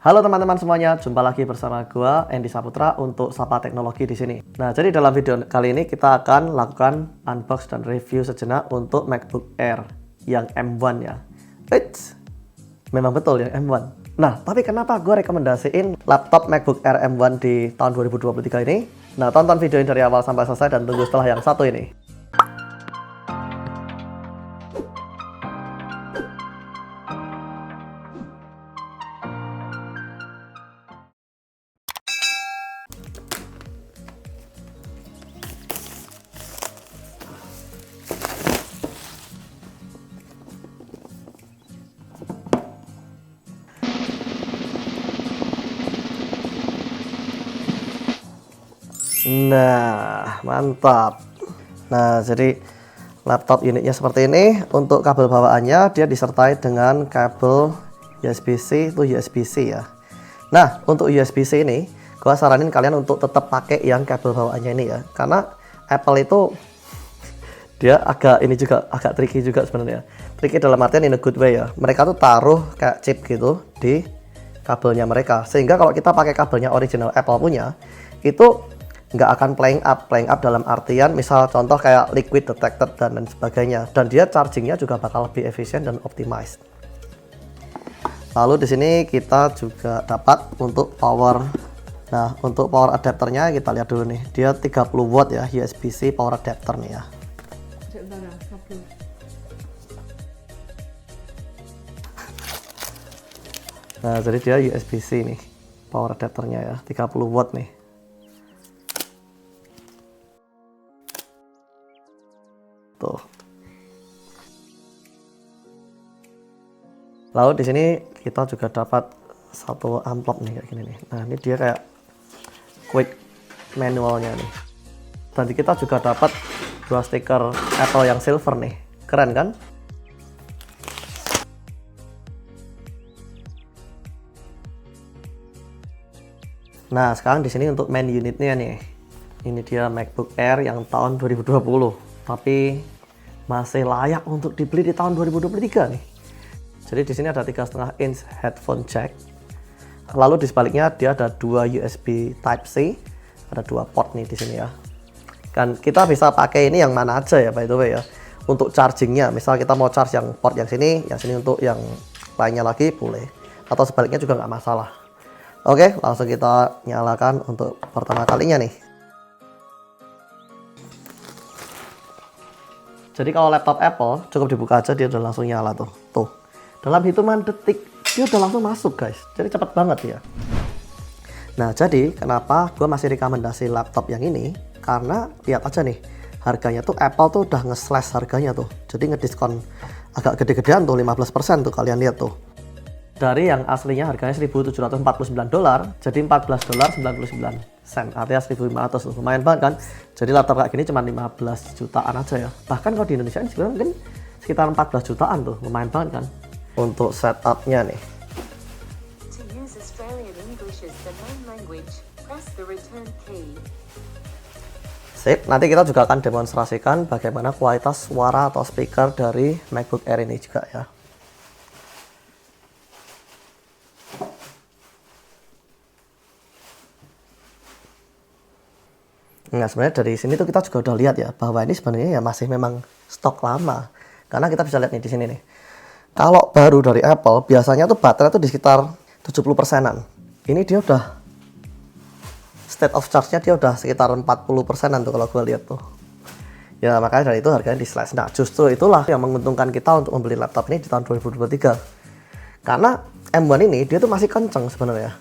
Halo teman-teman semuanya, jumpa lagi bersama gua Andy Saputra untuk Sapa Teknologi di sini. Nah, jadi dalam video kali ini kita akan lakukan unbox dan review sejenak untuk MacBook Air yang M1 ya. Memang betul yang M1. Nah, tapi kenapa gue rekomendasiin laptop MacBook Air M1 di tahun 2023 ini? Nah, tonton video ini dari awal sampai selesai dan tunggu setelah yang satu ini. Nah, mantap. Nah, jadi laptop unitnya seperti ini. Untuk kabel bawaannya dia disertai dengan kabel USB-C itu USB-C ya. Nah, untuk USB-C ini gua saranin kalian untuk tetap pakai yang kabel bawaannya ini ya. Karena Apple itu dia agak tricky juga sebenarnya. Tricky dalam artian in a good way ya. Mereka tuh taruh kayak chip gitu di kabelnya mereka. Sehingga kalau kita pakai kabelnya original Apple punya, itu nggak akan playing up dalam artian misal contoh kayak liquid detected dan lain sebagainya, dan dia chargingnya juga bakal lebih efisien dan optimized. Lalu di sini kita juga dapat untuk power. Nah, untuk power adapternya kita lihat dulu nih, dia 30 watt ya, USB-C power adapter nih ya. Nah, jadi dia USB-C nih power adapternya ya, 30 watt nih. Tuh. Lalu di sini kita juga dapat satu amplop nih kayak gini nih. Nah, ini dia kayak quick manualnya nih. Dan kita juga dapat dua stiker Apple yang silver nih. Keren kan? Nah, sekarang di sini untuk main unitnya nih. Ini dia MacBook Air yang tahun 2020. Tapi masih layak untuk dibeli di tahun 2023 nih. Jadi di sini ada 3,5 inch headphone jack. Lalu di sebaliknya dia ada dua USB Type C, ada dua port nih di sini ya. Kan kita bisa pakai ini yang mana aja ya by the way ya. Untuk chargingnya, misal kita mau charge yang port yang sini untuk yang lainnya lagi boleh. Atau sebaliknya juga nggak masalah. Oke, langsung kita nyalakan untuk pertama kalinya nih. Jadi kalau laptop Apple cukup dibuka aja dia udah langsung nyala tuh. Tuh. Dalam hitungan detik dia udah langsung masuk guys. Jadi cepat banget ya. Nah, jadi kenapa gue masih rekomendasi laptop yang ini? Karena lihat aja nih, harganya tuh Apple tuh udah nge-slash harganya tuh. Jadi ngediskon agak gede-gedean tuh 15% tuh, kalian lihat tuh. Dari yang aslinya harganya $1.749 jadi $14.99, artinya 1.500 tuh. Lumayan banget kan. Jadi laptop kayak gini cuma 15 jutaan aja ya. Bahkan kalau di Indonesia ini sebenarnya mungkin sekitar 14 jutaan tuh. Lumayan banget kan. Untuk setupnya nih, sip, nanti kita juga akan demonstrasikan bagaimana kualitas suara atau speaker dari MacBook Air ini juga ya. Nah, sebenarnya dari sini tuh kita juga udah lihat ya bahwa ini sebenarnya ya masih memang stok lama. Karena kita bisa lihat nih di sini nih. Kalau baru dari Apple biasanya tuh baterai tuh di sekitar 70%-an. Ini dia udah state of charge-nya dia udah sekitar 40%-an tuh kalau gue lihat tuh. Ya makanya dari itu harganya di slash. Nah, justru itulah yang menguntungkan kita untuk membeli laptop ini di tahun 2023. Karena M1 ini dia tuh masih kenceng sebenarnya.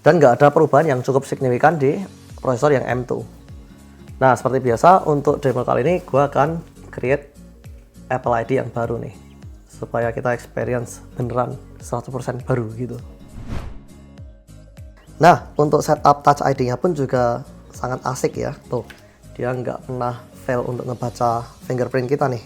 Dan nggak ada perubahan yang cukup signifikan di prosesor yang M2. Nah, seperti biasa untuk demo kali ini gue akan create Apple ID yang baru nih, supaya kita experience beneran 100% baru gitu. Nah, untuk setup Touch ID-nya pun juga sangat asik ya. Tuh, dia nggak pernah fail untuk ngebaca fingerprint kita nih.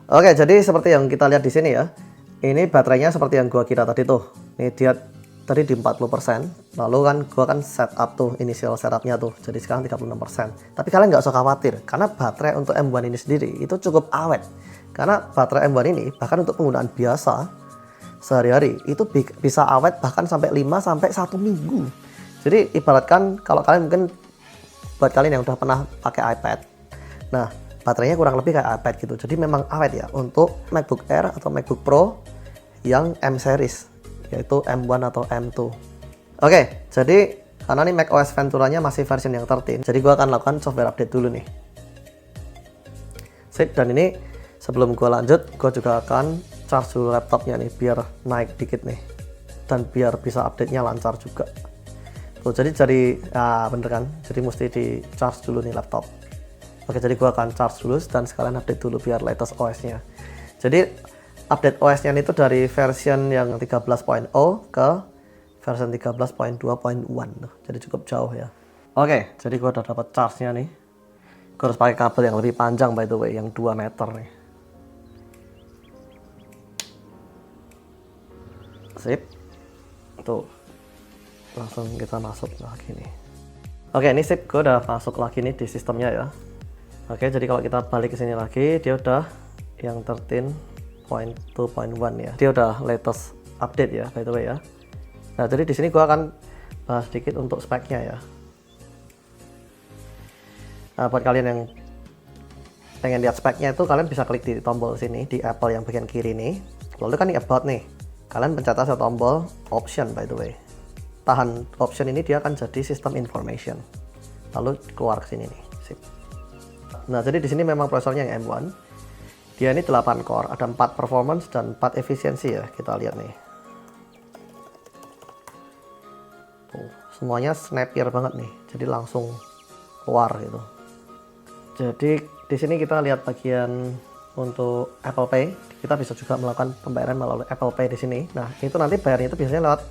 Oke, jadi seperti yang kita lihat di sini ya. Ini baterainya seperti yang gua kira tadi tuh. Ini dia tadi di 40%, lalu kan gua kan setup tuh initial setupnya tuh, jadi sekarang 36%. Tapi kalian nggak usah khawatir, karena baterai untuk M1 ini sendiri itu cukup awet. Karena baterai M1 ini bahkan untuk penggunaan biasa sehari-hari, itu bisa awet bahkan sampai 5 sampai 1 minggu. Jadi ibaratkan kalau kalian mungkin buat kalian yang udah pernah pakai iPad, nah baterainya kurang lebih kayak iPad gitu. Jadi memang awet ya untuk MacBook Air atau MacBook Pro yang M series, yaitu M1 atau M2. Oke, jadi karena nih macOS Ventura-nya masih versi yang 13, jadi gua akan lakukan software update dulu nih. Sip, dan ini sebelum gua lanjut, gua juga akan charge dulu laptopnya nih biar naik dikit nih, dan biar bisa update-nya lancar juga. Tuh, jadi bener kan? Jadi mesti di charge dulu nih laptop. Oke, jadi gua akan charge dulu dan sekalian update dulu biar latest OS-nya. Jadi update OS-nya itu dari version yang 13.0 ke version 13.2.1 tuh. Jadi cukup jauh ya. Oke, jadi gua udah dapat charge-nya nih. Gua harus pakai kabel yang lebih panjang by the way, yang 2 meter nih. Sip. Tuh. Langsung kita masuk lagi nih. Oke, ini sip, gue udah masuk lagi nih di sistemnya ya. Oke, jadi kalau kita balik ke sini lagi, dia udah yang 13.2.1 ya. Dia udah latest update ya, by the way ya. Nah, jadi di sini gue akan bahas sedikit untuk speknya ya. Nah, buat kalian yang pengen lihat speknya itu, kalian bisa klik di tombol sini di Apple yang bagian kiri nih. Lalu kan di About nih, kalian pencet aja tombol Option by the way. Tahan option ini dia akan jadi System Information. Lalu keluar ke sini nih. Sip. Nah, jadi di sini memang prosesornya yang M1. Dia ini 8 core, ada 4 performance dan 4 efisiensi ya. Kita lihat nih. Tuh, semuanya snappier banget nih. Jadi langsung keluar gitu. Jadi di sini kita lihat bagian untuk Apple Pay. Kita bisa juga melakukan pembayaran melalui Apple Pay di sini. Nah, itu nanti bayarnya itu biasanya lewat,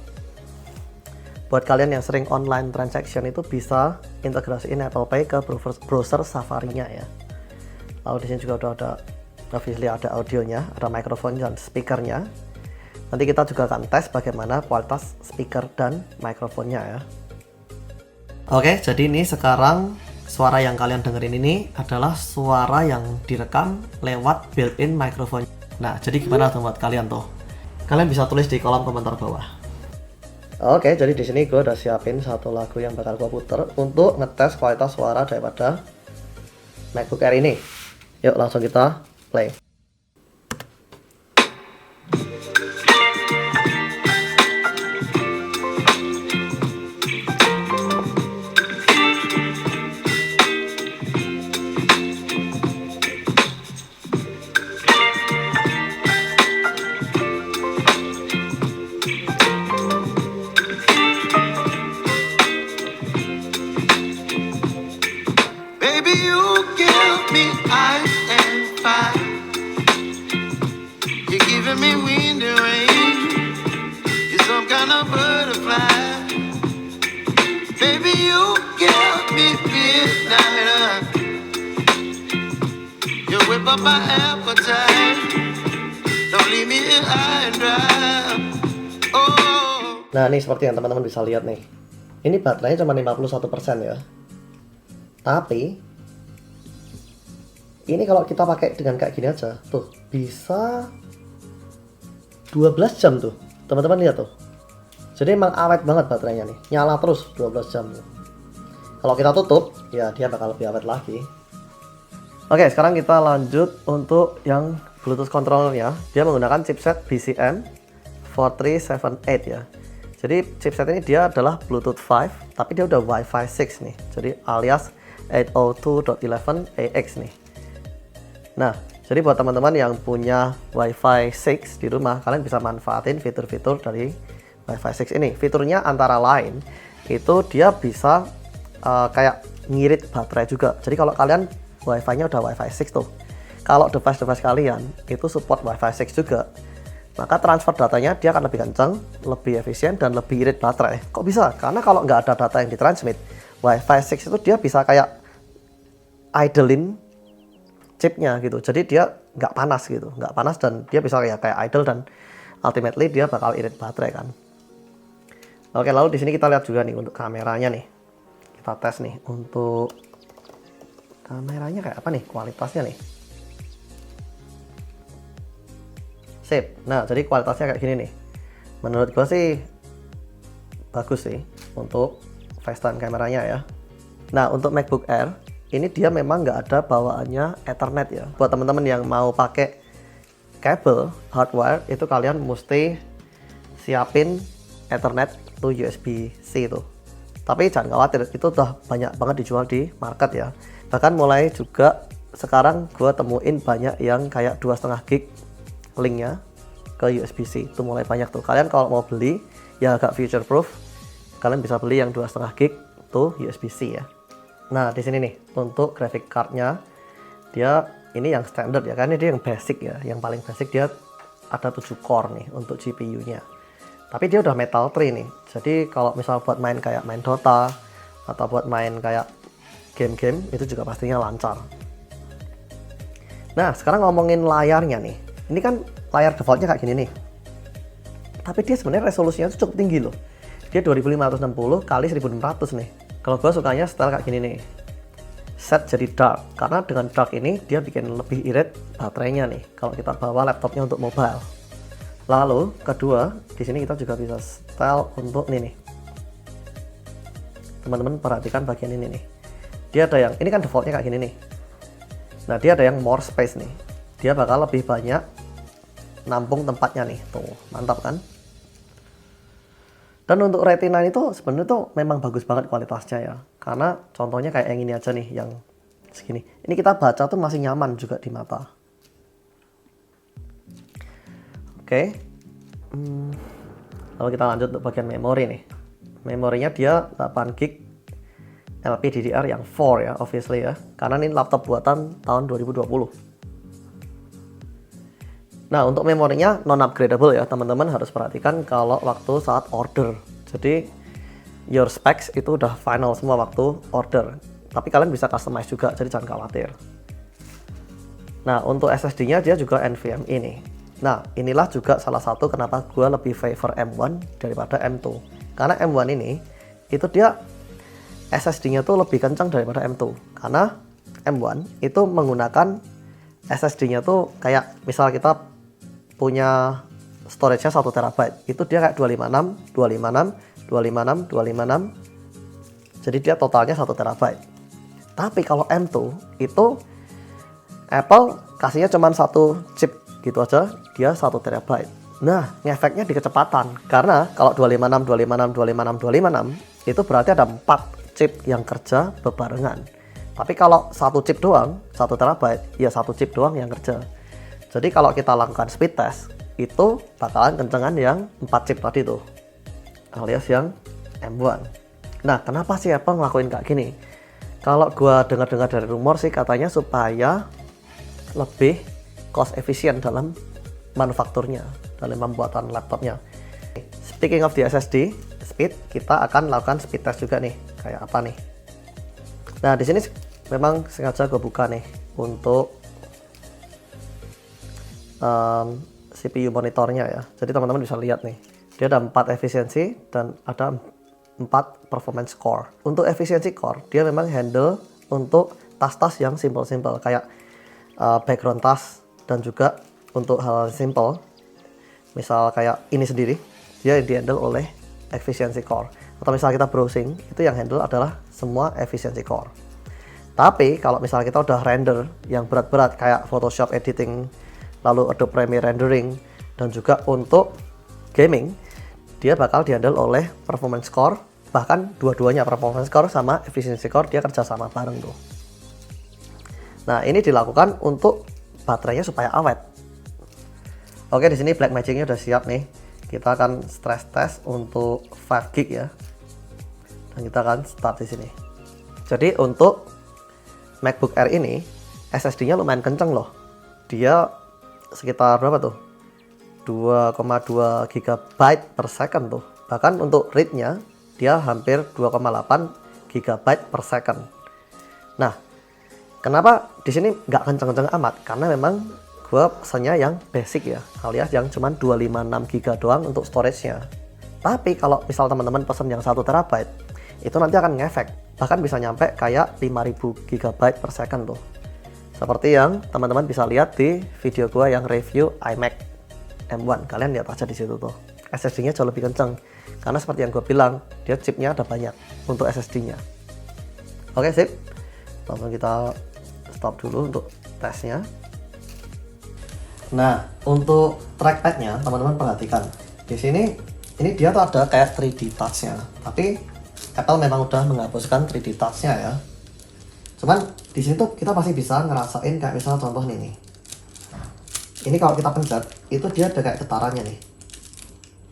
buat kalian yang sering online transaction itu bisa integrasiin Apple Pay ke browser Safari-nya ya. Lalu di sini juga udah ada, obviously ada audionya, ada mikrofon dan speakernya. Nanti kita juga akan tes bagaimana kualitas speaker dan mikrofonnya ya. Oke, jadi ini sekarang suara yang kalian dengerin ini adalah suara yang direkam lewat built-in mikrofon. Nah, jadi gimana tuh buat kalian tuh? Kalian bisa tulis di kolom komentar bawah. Oke, jadi di sini gue udah siapin satu lagu yang bakal gue puter untuk ngetes kualitas suara daripada MacBook Air ini. Yuk langsung kita play. Nah, ini seperti yang teman-teman bisa lihat nih. Ini baterainya cuma 51% ya. Tapi ini kalau kita pakai dengan kayak gini aja, tuh bisa 12 jam tuh. Teman-teman lihat tuh. Jadi emang awet banget baterainya nih. Nyala terus 12 jam. Kalau kita tutup, ya dia bakal lebih awet lagi. Oke, sekarang kita lanjut untuk yang Bluetooth controllernya. Dia menggunakan chipset BCM 4378 ya. Jadi chipset ini dia adalah Bluetooth 5, tapi dia udah Wi-Fi 6 nih. Jadi alias 802.11ax nih. Nah, jadi buat teman-teman yang punya Wi-Fi 6 di rumah, kalian bisa manfaatin fitur-fitur dari Wi-Fi 6 ini. Fiturnya antara lain itu dia bisa kayak ngirit baterai juga. Jadi kalau kalian Wi-Fi-nya udah Wi-Fi 6 tuh, kalau device-device kalian itu support Wi-Fi 6 juga, maka transfer datanya dia akan lebih kencang, lebih efisien, dan lebih irit baterai. Kok bisa? Karena kalau nggak ada data yang ditransmit, Wi-Fi 6 itu dia bisa kayak idlein chipnya gitu. Jadi dia nggak panas gitu, nggak panas, dan dia bisa kayak idle, dan ultimately dia bakal irit baterai kan. Oke, lalu di sini kita lihat juga nih untuk kameranya nih. Kita tes nih untuk kameranya kayak apa nih kualitasnya nih. Sip. Nah, jadi kualitasnya kayak gini nih. menurut gua sih bagus sih untuk FaceTime kameranya ya. Nah, untuk MacBook Air ini dia memang nggak ada bawaannya Ethernet ya. Buat teman-teman yang mau pakai kabel hardwire itu kalian mesti siapin Ethernet to USB-C itu. Tapi jangan khawatir, itu udah banyak banget dijual di market ya. Bahkan mulai juga sekarang gua temuin banyak yang kayak 2,5 gig linknya ke USB-C, itu mulai banyak tuh. Kalian kalau mau beli yang agak future proof, kalian bisa beli yang 2,5 gig tuh USB-C ya. Nah, di sini nih untuk graphic cardnya dia ini yang standard ya, karena dia yang basic ya, yang paling basic dia ada 7 core nih untuk GPU-nya. Tapi dia udah Metal 3 nih. Jadi kalau misal buat main kayak main Dota atau buat main kayak game-game itu juga pastinya lancar. Nah, sekarang ngomongin layarnya nih. Ini kan layar defaultnya kayak gini nih. Tapi dia sebenarnya resolusinya tuh cukup tinggi loh. Dia 2560 kali 1600 nih. Kalau gue sukanya style kayak gini nih. Set jadi dark, karena dengan dark ini dia bikin lebih irit baterainya nih kalau kita bawa laptopnya untuk mobile. Lalu kedua, di sini kita juga bisa style untuk ini nih. Teman-teman perhatikan bagian ini nih. Dia ada yang ini kan defaultnya kayak gini nih. Nah, dia ada yang more space nih. Dia bakal lebih banyak nampung tempatnya nih. Tuh, mantap kan? Dan untuk Retina itu sebenarnya tuh memang bagus banget kualitasnya ya. Karena contohnya kayak yang ini aja nih, yang segini. Ini kita baca tuh masih nyaman juga di mata. Oke. Lalu kita lanjut untuk bagian memori nih. Memorinya dia 8 GB LPDDR yang 4 ya, obviously ya. Karena ini laptop buatan tahun 2020. Nah, untuk memorinya non upgradable ya, teman-teman harus perhatikan kalau waktu saat order. Jadi your specs itu udah final semua waktu order. Tapi kalian bisa customize juga, jadi jangan khawatir. Nah, untuk SSD-nya dia juga NVMe nih. Nah, inilah juga salah satu kenapa gue lebih favor M1 daripada M2. Karena M1 ini itu dia SSD-nya tuh lebih kencang daripada M2. Karena M1 itu menggunakan SSD-nya tuh kayak misal kita punya storage-nya 1 TB, itu dia kayak 256, 256, 256, 256. Jadi dia totalnya 1 TB. Tapi kalau M2 itu Apple kasihnya cuma satu chip gitu aja, dia 1 TB. Nah, ngefeknya di kecepatan. Karena kalau 256, 256, 256, 256 itu berarti ada 4 chip yang kerja bebarengan. Tapi kalau satu chip doang, 1 TB, ya satu chip doang yang kerja. Jadi kalau kita lakukan speed test, itu bakalan kencengan yang 4 chip tadi tuh, alias yang M1. Nah, kenapa sih Apple ngelakuin kayak gini? Kalau gua dengar-dengar dari rumor sih katanya supaya lebih cost efisien dalam manufakturnya, dalam pembuatan laptopnya. Speaking of the SSD speed, kita akan lakukan speed test juga nih. Kayak apa nih? Nah, di sini memang sengaja gue buka nih untuk CPU monitornya ya. Jadi teman-teman bisa lihat nih, dia ada 4 efisiensi dan ada 4 performance core. Untuk efisiensi core, dia memang handle untuk tas-tas yang simple-simple kayak background task, dan juga untuk hal simple misal kayak ini sendiri, dia di handle oleh efisiensi core. Atau misal kita browsing, itu yang handle adalah semua efisiensi core. Tapi kalau misal kita udah render yang berat-berat kayak Photoshop editing, lalu Adobe Premiere rendering, dan juga untuk gaming, dia bakal dihandle oleh performance core. Bahkan dua-duanya, performance core sama efficiency core, dia kerja sama bareng tuh. Nah, ini dilakukan untuk baterainya supaya awet. Oke, di sini Blackmagic-nya udah siap nih. Kita akan stress test untuk 5 GB ya. Dan kita akan start di sini. Jadi untuk MacBook Air ini SSD-nya lumayan kenceng loh. Dia sekitar berapa tuh? 2,2 GB per second tuh. Bahkan untuk read-nya dia hampir 2,8 GB per second. Nah, kenapa di sini nggak kenceng-kenceng amat? Karena memang gue pesannya yang basic ya, alias yang cuma 256 GB doang untuk storage-nya. Tapi kalau misal teman-teman pesan yang 1 TB, itu nanti akan ngefek. Bahkan bisa nyampe kayak 5000 GB per second tuh. Seperti yang teman-teman bisa lihat di video gue yang review iMac M1. Kalian lihat aja di situ tuh. SSD-nya jauh lebih kencang. Karena seperti yang gue bilang, dia chipnya ada banyak untuk SSD-nya. Oke, sip. Langsung kita stop dulu untuk tesnya. Nah, untuk trackpad-nya, teman-teman perhatikan. Di sini, ini dia tuh ada kayak 3D touch-nya. Tapi Apple memang udah menghapuskan 3D touch-nya ya. Cuman di sini tuh kita masih bisa ngerasain kayak misalnya contoh nih. Ini kalau kita pencet, itu dia ada kayak getarannya nih.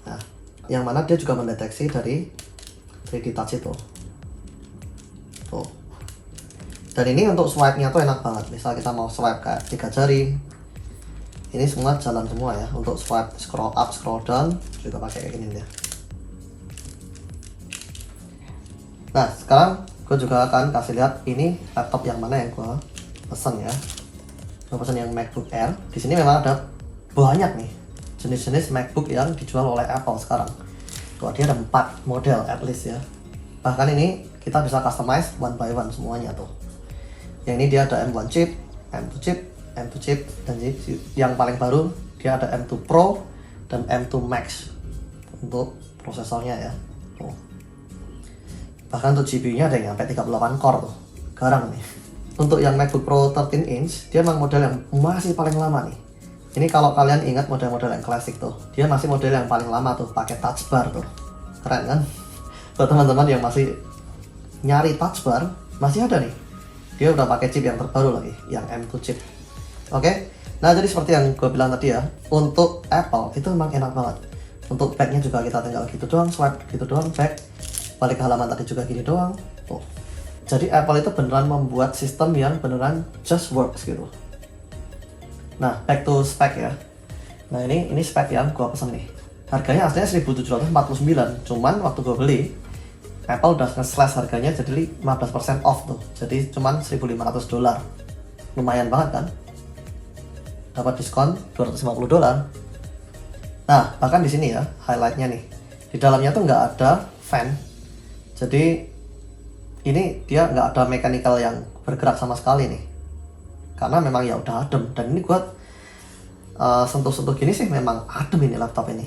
Nah, yang mana dia juga mendeteksi dari 3D touch itu. Tuh. Dan ini untuk swipe-nya tuh enak banget. Misal kita mau swipe kayak 3 jari, ini semua jalan semua ya. Untuk swipe scroll up, scroll down juga pakai kayak gini ya. Nah, sekarang gue juga akan kasih lihat ini laptop yang mana yang gue pesen ya. Gue pesen yang MacBook Air. Di sini memang ada banyak nih jenis-jenis MacBook yang dijual oleh Apple sekarang. Tuh, dia ada 4 model at least ya. Bahkan ini kita bisa customize one by one semuanya tuh. Yang ini dia ada M1 chip, M2 chip, M2 chip, dan yang paling baru dia ada M2 Pro dan M2 Max untuk prosesornya ya. Tuh. Bahkan untuk GPU-nya ada yang sampai 38 core tuh. Garang nih. Untuk yang MacBook Pro 13 inch, dia memang model yang masih paling lama nih. Ini kalau kalian ingat model-model yang klasik tuh, dia masih model yang paling lama tuh, pakai touch bar tuh. Keren kan? Buat teman-teman yang masih nyari touch bar, masih ada nih. Dia udah pakai chip yang terbaru lagi, yang M2 chip. Oke? Nah, jadi seperti yang gue bilang tadi ya, untuk Apple itu memang enak banget. Untuk back-nya juga kita tinggal gitu doang, swipe gitu doang, back. Balik ke halaman tadi juga gini doang. Tuh. Jadi Apple itu beneran membuat sistem yang beneran just works gitu. Nah, back to spec ya. Nah, ini spek yang gua pesen nih. Harganya aslinya 1.749, cuman waktu gua beli Apple udah nge-slash harganya jadi 15% off tuh. Jadi cuman $1.500. Lumayan banget kan? Dapat diskon $250. Nah, bahkan di sini ya, highlightnya nih. Di dalamnya tuh nggak ada fan. Jadi ini dia nggak ada mechanical yang bergerak sama sekali nih, karena memang ya udah adem. Dan ini gua sentuh-sentuh gini sih memang adem ini laptop ini,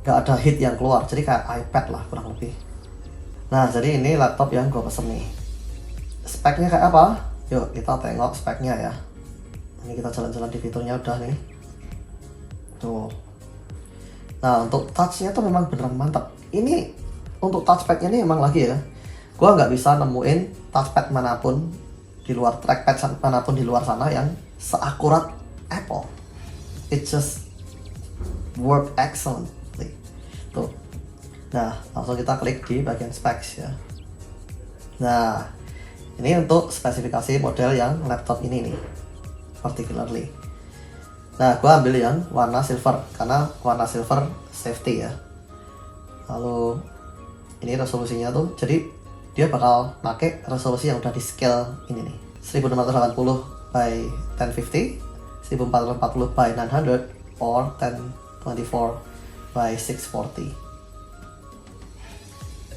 nggak ada heat yang keluar, jadi kayak iPad lah kurang lebih. Nah, jadi ini laptop yang gua pesen nih. Speknya kayak apa? Yuk kita tengok speknya ya. Ini kita jalan-jalan di fiturnya udah nih. Tuh. Nah, untuk touchnya tuh memang beneran mantap. Ini untuk touchpadnya ini emang lagi ya, gua nggak bisa nemuin touchpad manapun di luar, trackpad manapun di luar sana yang seakurat Apple. It just work excellently. Tuh. Nah, langsung kita klik di bagian specs ya. Nah, ini untuk spesifikasi model yang laptop ini nih, particularly. Nah, gua ambil yang warna silver karena warna silver safety ya. Lalu ini resolusinya tuh, jadi dia bakal pakai resolusi yang udah di scale ini nih, 1680 by 1050, 1440 by 900, or 1024 by 640.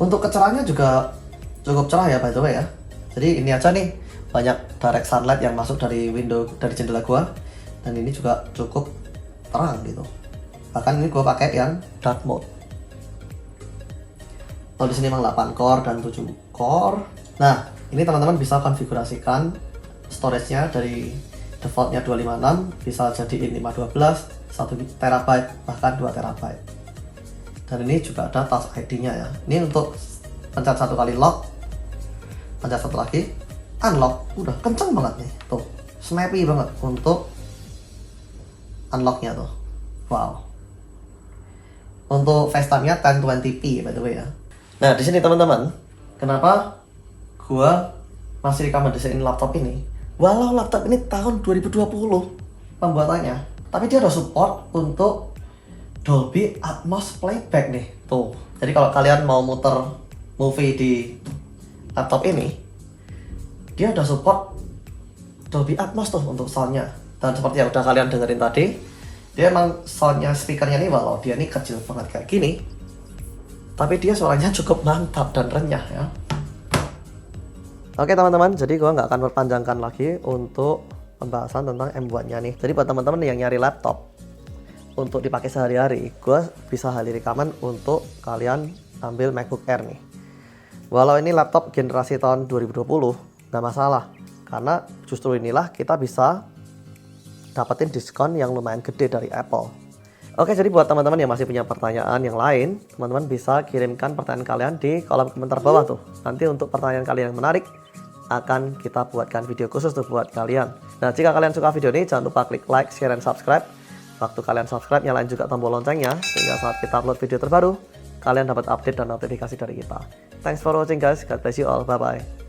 Untuk kecerahannya juga cukup cerah ya, by the way ya. Jadi ini aja nih, banyak direct sunlight yang masuk dari window, dari jendela gua, dan ini juga cukup terang gitu. Bahkan ini gua pakai yang dark mode. Kalau di sini memang 8 core dan 7 core. Nah, ini teman-teman bisa konfigurasikan storage-nya dari defaultnya 256 bisa jadiin 512, 1 TB, bahkan 2 TB. Dan ini juga ada Touch ID-nya ya. Ini untuk pencet satu kali lock, pencet satu lagi unlock, udah kenceng banget nih. Tuh, snappy banget untuk unlock-nya tuh. Wow. Untuk FaceTime-nya 1020p by the way ya. Nah, di sini teman-teman, kenapa gua masih rekomendasiin laptop ini? Walau laptop ini tahun 2020 pembuatannya, tapi dia ada support untuk Dolby Atmos playback nih. Tuh. Jadi kalau kalian mau muter movie di laptop ini, dia ada support Dolby Atmos tuh untuk soundnya. Dan seperti yang udah kalian dengerin tadi, dia emang soundnya, speakernya nih, walau dia nih kecil banget kayak gini, tapi dia suaranya cukup mantap dan renyah ya. Oke teman-teman, jadi gua nggak akan berpanjangkan lagi untuk pembahasan tentang M1-nya nih. Jadi buat teman-teman yang nyari laptop untuk dipakai sehari-hari, gue bisa highly recommend untuk kalian ambil MacBook Air nih. Walau ini laptop generasi tahun 2020, nggak masalah, karena justru inilah kita bisa dapetin diskon yang lumayan gede dari Apple. Oke, jadi buat teman-teman yang masih punya pertanyaan yang lain, teman-teman bisa kirimkan pertanyaan kalian di kolom komentar bawah tuh. Nanti untuk pertanyaan kalian yang menarik, akan kita buatkan video khusus tuh buat kalian. Nah, jika kalian suka video ini, jangan lupa klik like, share, dan subscribe. Waktu kalian subscribe, nyalain juga tombol loncengnya, sehingga saat kita upload video terbaru, kalian dapat update dan notifikasi dari kita. Thanks for watching guys, God bless you all, bye-bye.